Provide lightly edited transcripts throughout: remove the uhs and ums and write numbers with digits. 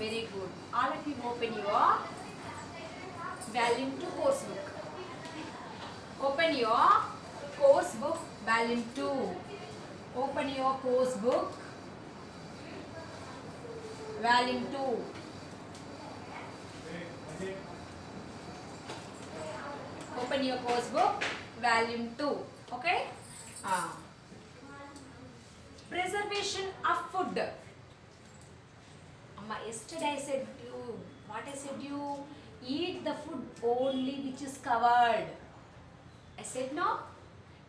Very good. All of you open your volume 2 course book. Open your course book volume 2. Open your course book volume 2. Open your course book volume 2. Okay? Preservation of food. Amma, yesterday I said you, what I said you, eat the food only which is covered. I said no,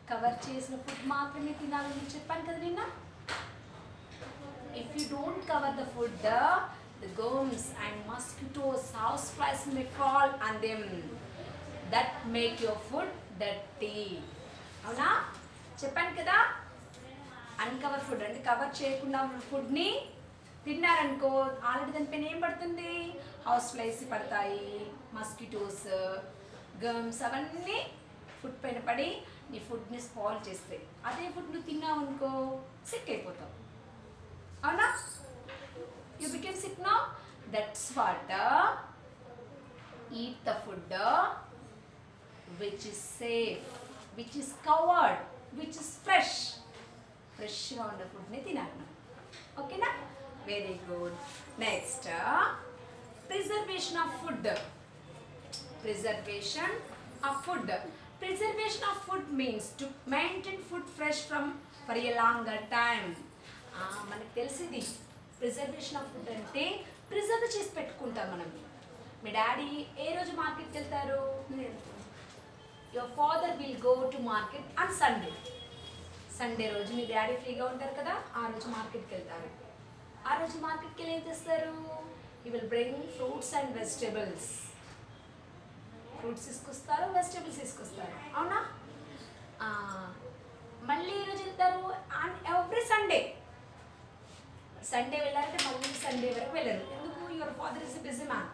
cover chesina food maatrame tinalani cheppanu kada ninna. If you don't cover the food, the germs and mosquitoes, houseflies may fall on them. That make your food dirty. అవునా చెప్పాను కదా, uncover food అంటే cover చేయకుండా ఫుడ్ని తిన్నారనుకో already దానిపైన ఏం పడుతుంది, house flies పడతాయి, మస్కిటోస్, గమ్స్ అవన్నీ ఫుడ్ పైన పడి నీ ఫుడ్ని స్పాయిల్ చేస్తాయి. అదే ఫుడ్ నువ్వు తిన్నావు అనుకో సిక్ అయిపోతావు. అవునా? You became sick now. That's what eat the food which is safe, which is covered, which is fresh. ఫ్రెష్గా ఉన్న ఫుడ్ని తినాలి. ఓకేనా? Very good. Next preservation of food. Preservation of food. Preservation of food means to maintain food fresh from for a longer time. మనకు తెలిసింది preservation of food అంటే preserve చేసి పెట్టుకుంటాం మనం. మీ డాడీ ఏ రోజు మార్కెట్కి వెళ్తారు? Your father will go to market on Sunday. Sunday రోజు మీ డాడీ ఫ్రీగా ఉంటారు కదా, ఆ రోజు మార్కెట్కి వెళ్తారు. ఆ రోజు మార్కెట్కి వెళ్ళి ఏం చేస్తారు? He will bring fruits and vegetables. Fruits తీసుకొస్తారు, వెజిటేబుల్స్ తీసుకొస్తారు. అవునా? మళ్ళీ ఈరోజు వెళ్తారు ఆన్ ఎవ్రీ సండే. సండే వెళ్ళారంటే మళ్ళీ సండే వరకు వెళ్ళరు. ఎందుకు? Your father is a busy man,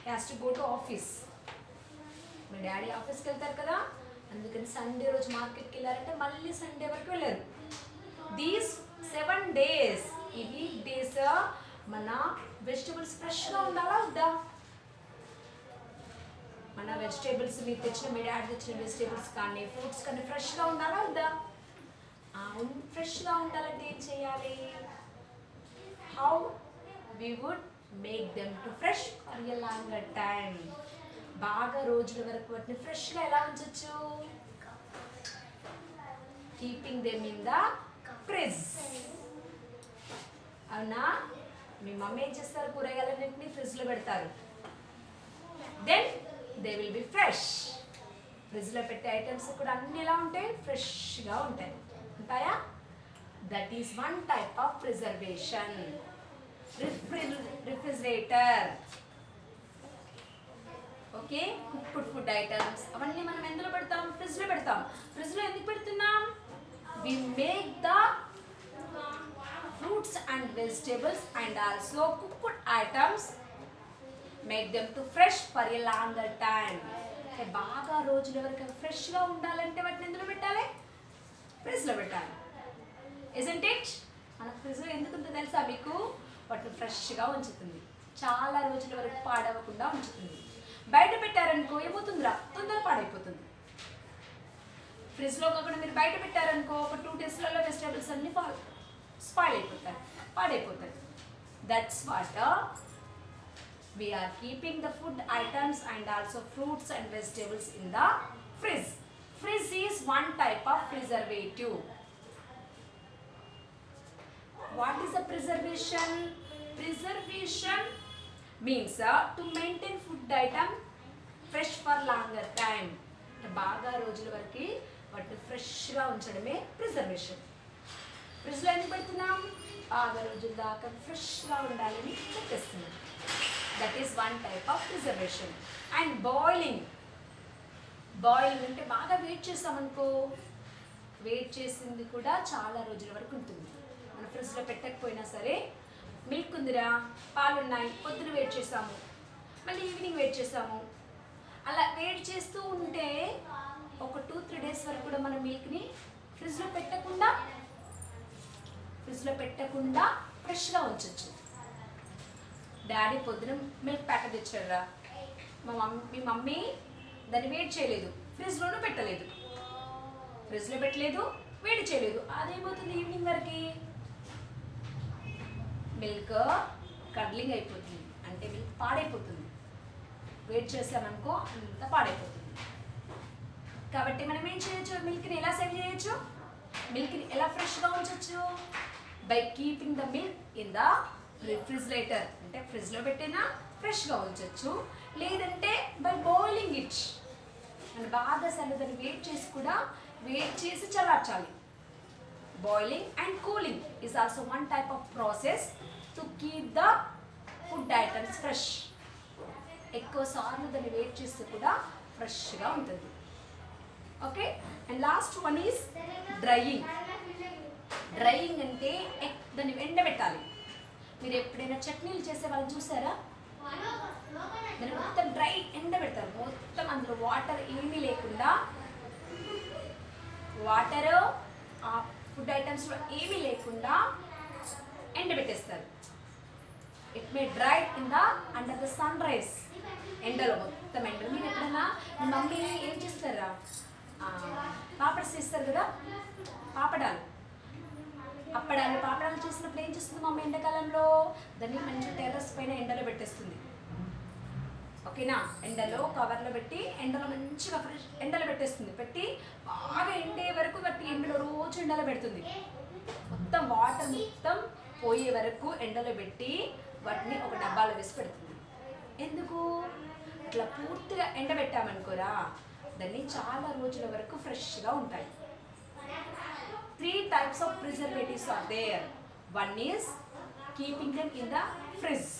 he has to go to office. Me daddy ఆఫీస్కి వెళ్తారు కదా, అందుకని సండే రోజు మార్కెట్కి వెళ్ళారంటే మళ్ళీ సండే వరకు వెళ్ళారు. దీస్ 7 days, ఈ వీక్ డేస్ మన వెజిటేబుల్స్ ఫ్రెష్గా ఉండాలా వద్దా? మన వెజిటేబుల్స్ మీరు తెచ్చిన, మీ డాడీ తెచ్చిన వెజిటేబుల్స్ కానీ ఫ్రూట్స్ కానీ ఫ్రెష్గా ఉండాలా వద్దా? ఫ్రెష్గా ఉండాలంటే ఏం చేయాలి? How we would make them to fresh for a longer time. బాగా రోజుల వరకు వాటిని ఫ్రెష్గా ఎలా ఉంచవచ్చు? Keeping them in the fridge. అవునా? మీ మమ్మీ ఏం చేస్తారు? కూరగాయలన్నింటినీ ఫ్రిడ్జ్లో పెడతారు. Then they will be fresh. ఫ్రిడ్జ్లో పెట్టే ఐటమ్స్ కూడా అన్నీ ఎలా ఉంటాయి? ఫ్రెష్గా ఉంటాయి. ఉంటాయా? That is one type of preservation. Refrigerator. Okay, cooked food items అవన్నీ మనం ఎందులో పెడతాం? ఫ్రిడ్జ్లో పెడతాం. ఫ్రిడ్జ్లో ఎందుకు పెడుతున్నాం? We make the fruits and vegetables and also cooked items make them to fresh for a longer time. బాగా రోజుల వరకు ఫ్రెష్గా ఉండాలంటే వాటిని ఎందులో పెట్టాలి? ఫ్రిడ్జ్లో పెట్టాలి. Isn't it? మన ఫ్రిడ్జ్లో ఎందుకుంటుందో తెలుసా మీకు? వాటిని ఫ్రెష్గా ఉంచుతుంది, చాలా రోజుల వరకు పాడవకుండా ఉంచుతుంది. బయట పెట్టారనుకో ఏమవుతుందిరా? తొందరగా పాడైపోతుంది. ఫ్రిడ్జ్లో కాకుండా మీరు బయట పెట్టారనుకో ఒక 2 daysలలో వెజిటేబుల్స్ అన్నీ స్పాయిల్ అయిపోతాయి, పాడైపోతాయి. That's what we are keeping the food items and also fruits and vegetables in the fridge. Fridge is one type of preservative. What is the preservation? Preservation means to maintain food item fresh for longer time. బాగా రోజుల వరకు వాటిని ఫ్రెష్గా ఉంచడమే preservation. ఫ్రిడ్జ్లో ఎందుకు పెడుతున్నాం? బాగా రోజుల దాకా ఫ్రెష్గా ఉండాలని పెట్టేస్తున్నాం. That is one type of preservation. And boiling. Boiling అంటే బాగా వెయిట్ చేస్తామనుకో, వెయిట్ చేసింది కూడా చాలా రోజుల వరకు ఉంటుంది. మన ఫ్రిడ్జ్లో పెట్టకపోయినా సరే, మిల్క్ ఉందిరా, పాలు ఉన్నాయి, పొద్దున వెయిట్ చేసాము, మళ్ళీ ఈవినింగ్ వెయిట్ చేసాము, అలా వెయిట్ చేస్తూ ఉంటే ఒక 2-3 days వరకు కూడా మన మిల్క్ని ఫ్రిడ్జ్లో పెట్టకుండా ఫ్రెష్గా ఉంచవచ్చు. డాడీ పొద్దున మిల్క్ ప్యాకెట్ తెచ్చాడురా, మీ మమ్మీ దాన్ని వేడి చేయలేదు, ఫ్రిడ్జ్లోనూ పెట్టలేదు, ఫ్రిడ్జ్లో పెట్టలేదు, వేడి చేయలేదు, అదేమవుతుంది ఈవినింగ్ వరకు మిల్క్ కడ్లింగ్ అయిపోతుంది, అంటే మిల్క్ పాడైపోతుంది. వేడి చేసామనుకో అంతా పాడైపోతుంది. కాబట్టి మనం ఏం చేయొచ్చు, మిల్క్ని ఎలా సేవ్ చేయొచ్చు, మిల్క్ని ఎలా ఫ్రెష్గా ఉంచవచ్చు, by keeping the milk in the refrigerator, అంటే ఫ్రిడ్జ్లో పెట్టినా ఫ్రెష్గా ఉంచవచ్చు. లేదంటే బై బాయిలింగ్ ఇట్, అండ్ బాగా దాన్ని వేడి చేసి చల్లార్చాలి. Boiling and cooling is also one type of process to keep the food items fresh. ఎక్కువ సార్లు దాన్ని వేడి చేస్తే కూడా ఫ్రెష్గా ఉంటుంది. Okay, and last one is drying. Drying అంటే దాన్ని ఎండబెట్టాలి. మీరు ఎప్పుడైనా చట్నీలు చేసే వాళ్ళని చూసారా, దాన్ని మొత్తం డ్రై ఎండబెడతారు, మొత్తం అందులో వాటర్ ఏమీ లేకుండా, వాటర్ ఆ ఫుడ్ ఐటమ్స్లో ఏమీ లేకుండా ఎండబెట్టేస్తారు. It may dry in the under the sun rise, ఎండలో మొత్తం ఎండలో. మీరు ఎప్పుడైనా మీ మమ్మీ ఏం చేస్తారా, పాపడ్స్ చేస్తారు కదా, పాపడాలు చేసినప్పుడు ఏం చేస్తుంది మమ్మీ ఎండాకాలంలో, దాన్ని మంచి టెర్రస్ పైన ఎండలో పెట్టేస్తుంది. ఓకేనా, ఎండలో కవర్లో పెట్టి ఎండలో మంచిగా ఫ్రెష్ ఎండలో పెట్టేస్తుంది. పెట్టి బాగా ఎండే వరకు బట్టి ఎండలో రోజు ఎండలో పెడుతుంది. మొత్తం వాటర్ మొత్తం పోయే వరకు ఎండలో పెట్టి వాటిని ఒక డబ్బాలో వేసి పెడుతుంది. ఎందుకు అట్లా పూర్తిగా ఎండబెట్టామనుకోరా, దాన్ని చాలా రోజుల వరకు ఫ్రెష్గా ఉంటాయి. 3 types of preservatives are there. One is keeping them in the fridge,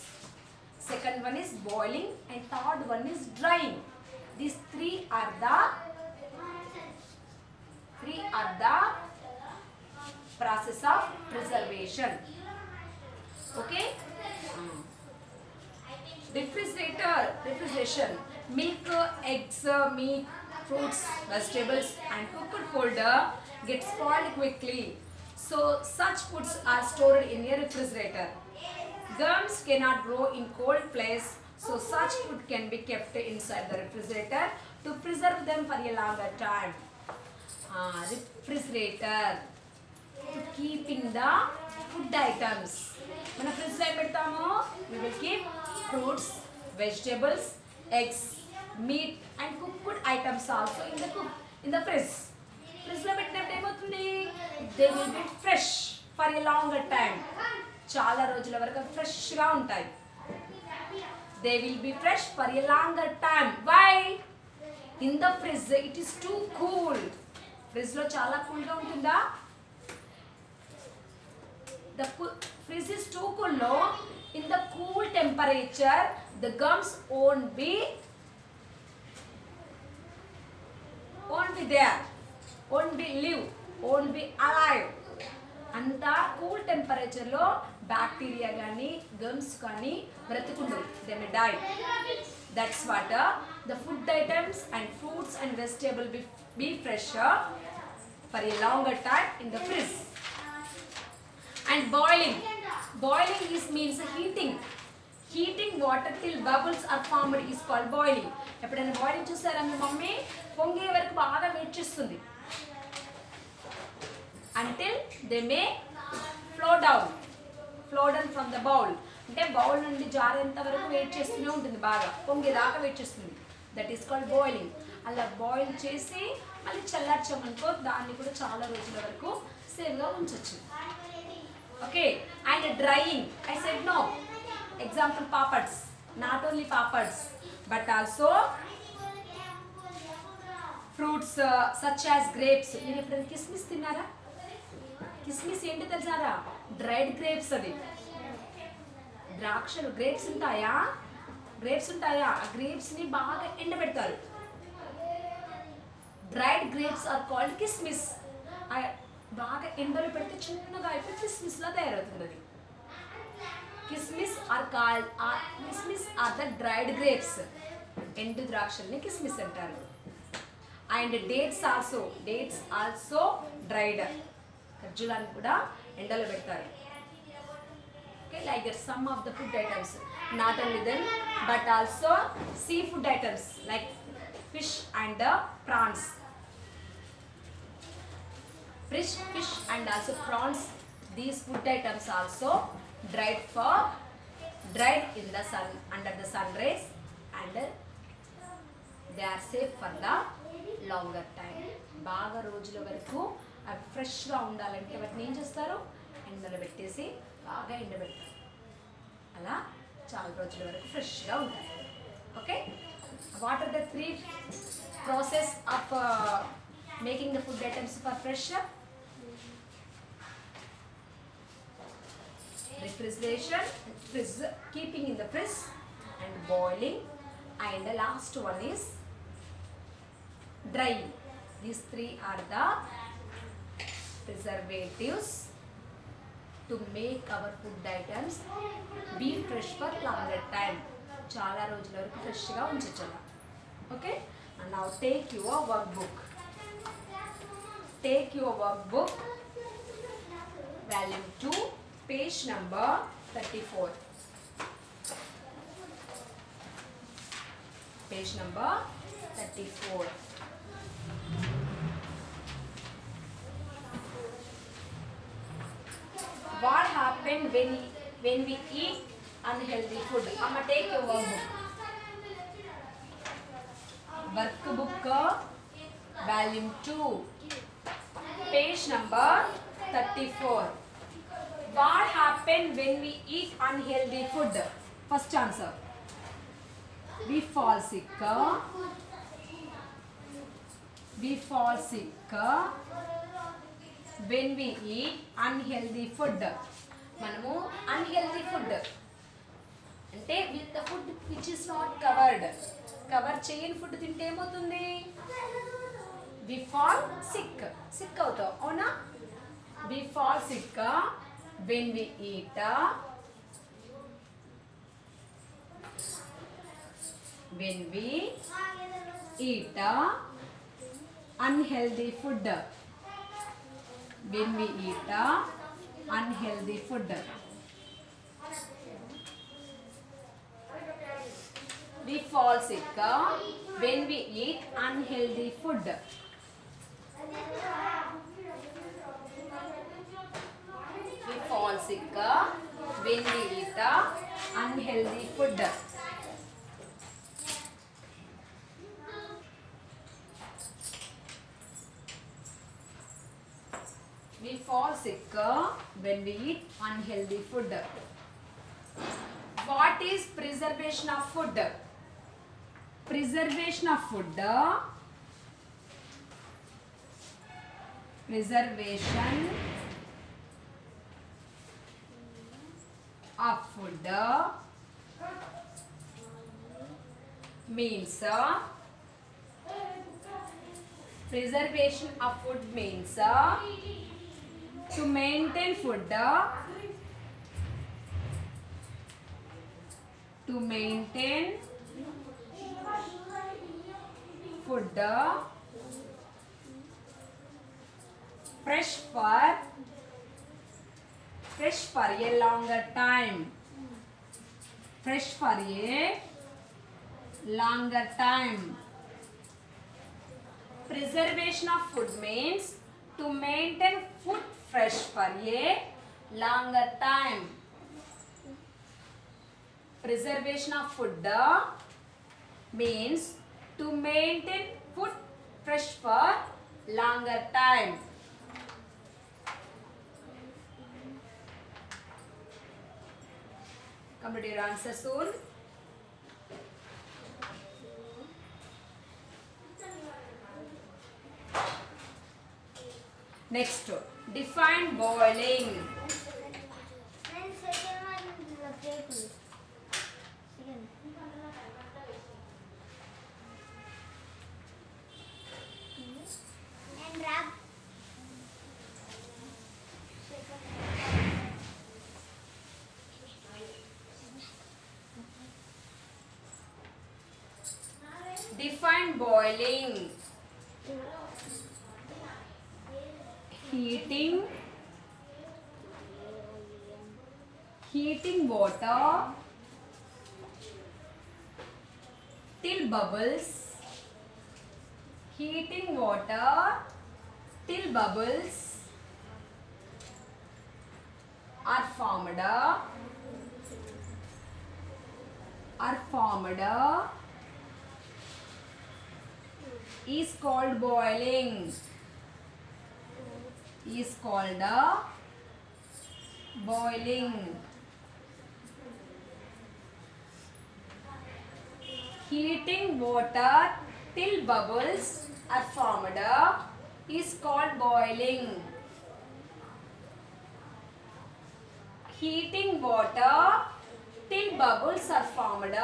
second one is boiling, and third one is drying. These three are the process of preservation. Okay, refrigeration, milk, eggs, meat, fruits, vegetables and cooked food get spoiled quickly, so such foods are stored in a refrigerator. Germs cannot grow in cold place, so such food can be kept inside the refrigerator to preserve them for a longer time. Refrigerator to keeping the food items. Mana fridge lo pedtamo, we will keep fruits, vegetables, eggs, meat and cooked items also in the fridge. Fridge lo పెట్టినప్పుడు ఏమవుతుంది, they will be fresh for a longer time. చాలా రోజుల వరకు ఫ్రెష్గా ఉంటాయి. They will be fresh for a longer time. Why? In the fridge it is too cool. Fridge లో చాలా కూల్గా ఉంటుందా, the fridge is too cool. No, in the cool temperature the gums won't be there, won't be live, won't be alive. అంతా cool టెంపరేచర్లో bacteria కానీ germs కానీ బ్రతుకుండవు, they may die. That's what the food items and fruits and vegetable be fresh for a longer time in the fridge. And boiling is means heating water till bubbles are formed is called boiling. ఎప్పుడైనా boiling చూసారా, మీ mummy పొంగే వరకు బాగా wait చేస్తుంది, until they may flow down from the bowl. అంటే bowl నుండి జారేంత వరకు వెయిట్ చేస్తూనే ఉంటుంది, బాగా పొంగేదాకా వెయిట్ చేస్తుంది. That is called boiling. అలా బాయిల్ చేసి మళ్ళీ చల్లార్చామనుకో దాన్ని కూడా చాలా రోజుల వరకు సేవ్గా ఉంచవచ్చు. Okay, and drying, I said no. Example papads, not only papads but also fruits such as grapes. మీరు ఎప్పుడైనా కిస్మిస్ తిన్నారా? కిస్మిస్ ఏంటి తెలుసారా, డ్రైడ్ గ్రేప్స్. అది ద్రాక్షలు, గ్రేప్స్ ఉంటాయా, ఆ గ్రేప్స్ని బాగా ఎండబెడతారు. డ్రైడ్ గ్రేప్స్ ఆర్ కాల్డ్ కిస్మిస్. బాగా ఎండలో పెడితే చిన్నగా అయిపోయి కిస్మిస్లా తయారవుతుంది. అది కిస్మిస్ ఆర్ ద డ్రైడ్ గ్రేప్స్. ఎండు ద్రాక్షల్ని కిస్మిస్ అంటారు. And dates also dried. ఖర్జూరాన్ని కూడా ఎండలో పెడతారు. Okay, like that some of the food items, not only them but also seafood items like fish and prawns. Fish and also prawns, these food items also dried in the sun under the sun rays, and they are safe for the longer time. బాగా రోజుల వరకు అవి ఫ్రెష్గా ఉండాలంటే వాటిని ఏం చేస్తారు, ఎండలో పెట్టేసి బాగా ఎండబెడతారు. అలా చాలా రోజుల వరకు ఫ్రెష్గా ఉంటాయి. Okay, what are the 3 process of making the food items for fresh? Refrigeration, keeping in the fridge, and boiling, and the last one is drying. These 3 are the preservatives to make our food items be fresh for longer time. చాలా రోజుల వరకు ఫ్రెష్గా ఉంచొచ్చు. Okay, and now take your workbook. Take your workbook, volume 2, page number 34. Page number 34. What happened when we eat unhealthy food? Amma, take your workbook, volume 2, page number 34. What happened when we eat unhealthy food? First answer. We fall sick. We fall sick when we eat unhealthy food. మనము unhealthy food అంటే with the food which is not covered. Cover చేయని food తింటే ఏమవుతుంది? We fall sick. Sick అవుతాం, అవునా? We fall sick when we eat unhealthy food. When we eat unhealthy food. We fall sick when we eat unhealthy food. We fall sick when we eat unhealthy food. We fall sick when we eat unhealthy food. What is preservation of food? Preservation of food. Preservation of food means preservation of food means to maintain food, fresh for a longer time. Fresh for a longer time. Preservation of food means to maintain food fresh for a longer time. Preservation of food means to maintain food fresh for longer time. Complete your answer soon. Next, define boiling. Define boiling. Heating heating water till bubbles, heating water till bubbles are formed is called boiling, is called boiling. Heating water till bubbles are formed is called boiling. Heating water till bubbles are formed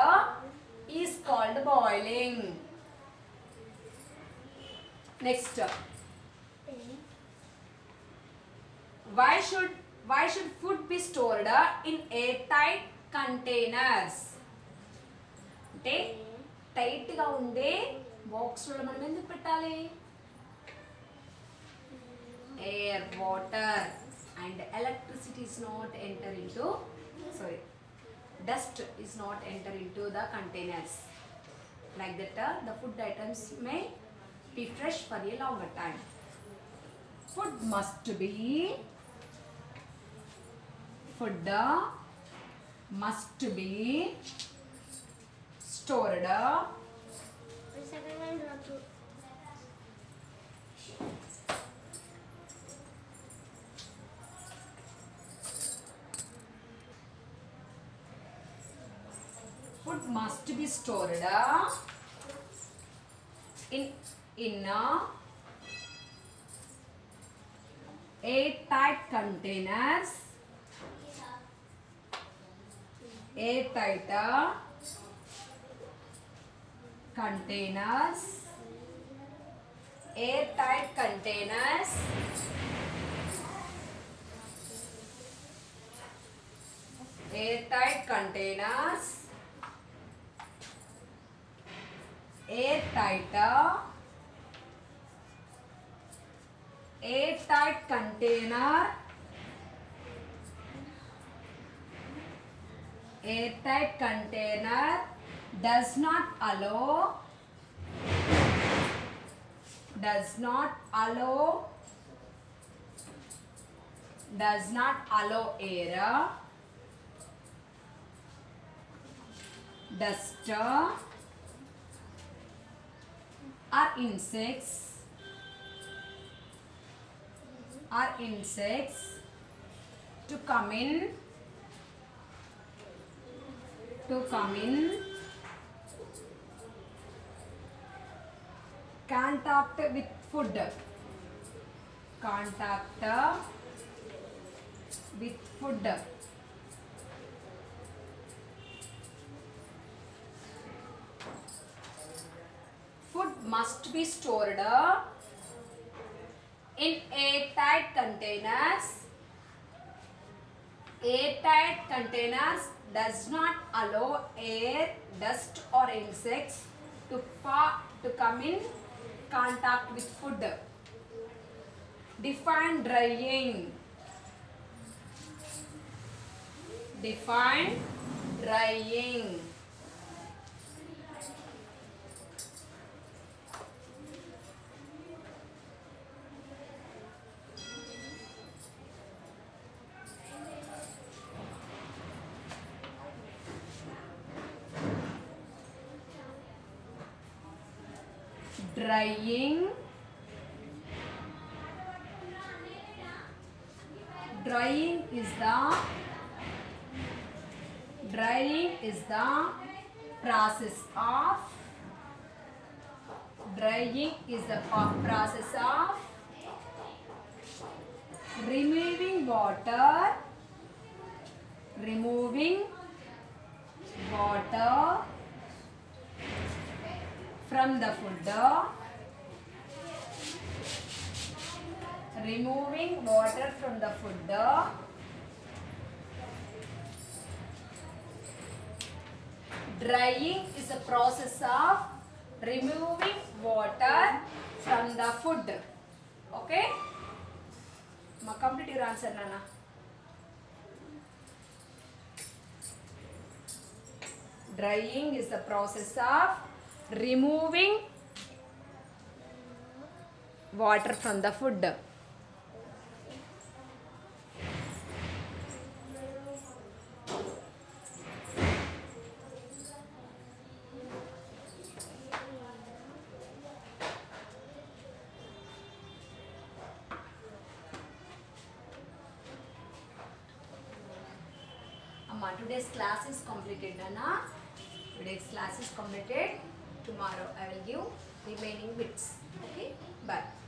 is called boiling. Next, why should food be stored in airtight containers? అంటే tight గా ఉండే box లో మనం ఎందుకు పెట్టాలి? Air, water and electricity is not enter into, dust is not enter into the containers. Like that, the food items may be fresh for a longer time. Food must be stored in airtight containers, airtight containers airtight container does not allow air, dust or insects to come in contact with food. Food must be stored in airtight containers. Airtight containers does not allow air, dust or insects to come in contact with food. Define drying. Drying is the process of removing water from the food, Drying is a process of removing water from the food. Okay? Complete your answer, Nana. Drying is the process of removing water from the food. Amma, today's class is completed, Nana. Today's class is completed. Tomorrow I will give remaining bits. Okay, bye.